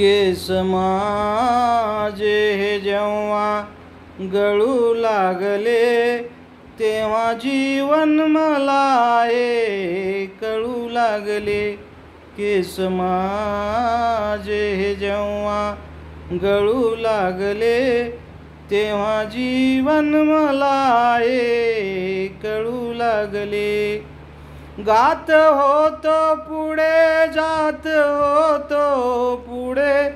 केस माझे जेव्हा गळू लागले, तेव्हा जीवन मला कळू लागले. केस माझे जेव्हा गळू लागले, तेव्हा जीवन मला कळू लागले. गात होतो पुढे, जात होतो पुढे,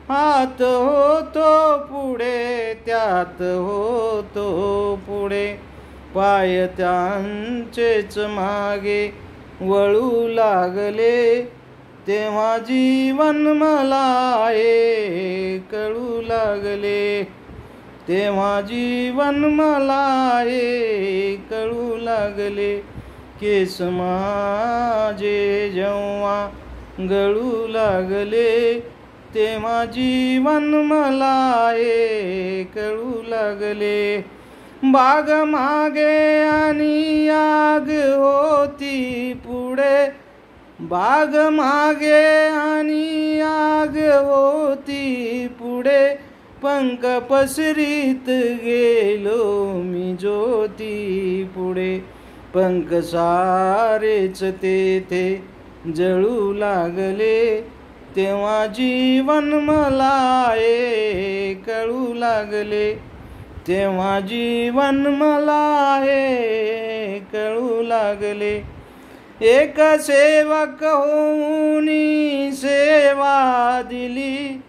हात होतो पुढे, त्यात होतो पुढे. पाय त्यांचेच मागे वळू लागले, तेव्हा जीवन मला कळू लागले. तेव्हा जीवन मला कळू लागले. केस माझे जेव्हा गळू लागले, तेव्हा जीवन मला कळू लागले. बाग मागे आणि आग होती पुढे, बाग मागे आणि आग होती पुढे. पंख पसरीत गेलो मी ज्योती पुढे. पंख सारेच तेथे जळू लागले, तेव्हा जीवन मला कळू लागले. तेव्हा जीवन मला कळू लागले. एक सेवक होऊन सेवा दिली,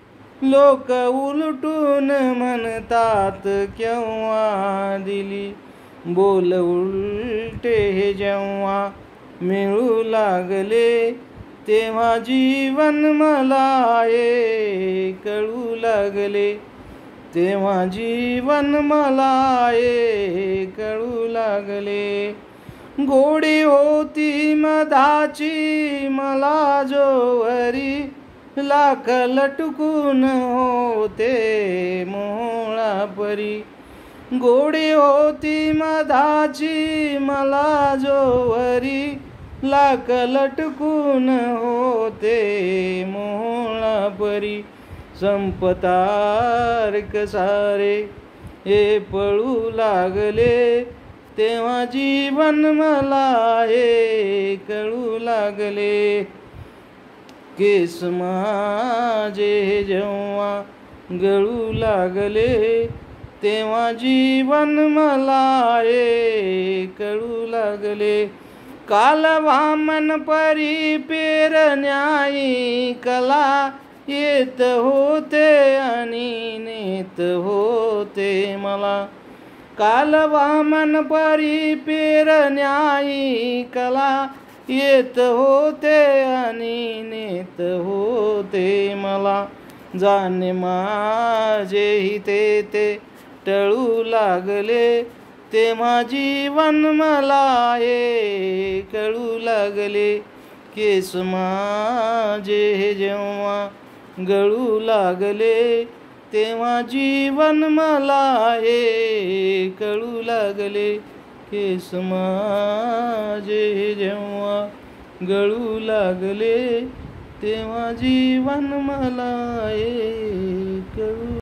लोक उलटून म्हणतात केव्हा दिली. बोल उलटे जेव्हा मिळू लागले, तेव्हा जीवन मला कळू लागले. तेव्हा जीवन मला कळू लागले. गोडी होती मधाची मला जोवरी, लाख लटकून होते मोहळापरी. गोडी होती मधाची मला जोवरी, लाख लटकून होते मोहळापरी. संपतार्क सारे हे पळू लागले, तेव्हा जीवन मला कळू लागले. केस माझे जेव्हा गळू लागले, तेव्हा जीवन मला कळू लागले. काल वामन परी पेरण्याई कला, येत होते आणि नेत होते मला. काल वामन परी पेरण्याई कला, येत होते आणि नेत होते मला. जाणे माझे ते टळू लागले, तेव्हा जीवन मला कळू लागले. केस माझे जेव्हा गळू लागले, तेव्हा जीवन मला कळू लागले. केस माझे जेव्हा गळू लागले, तेव्हा जीवन मला कळू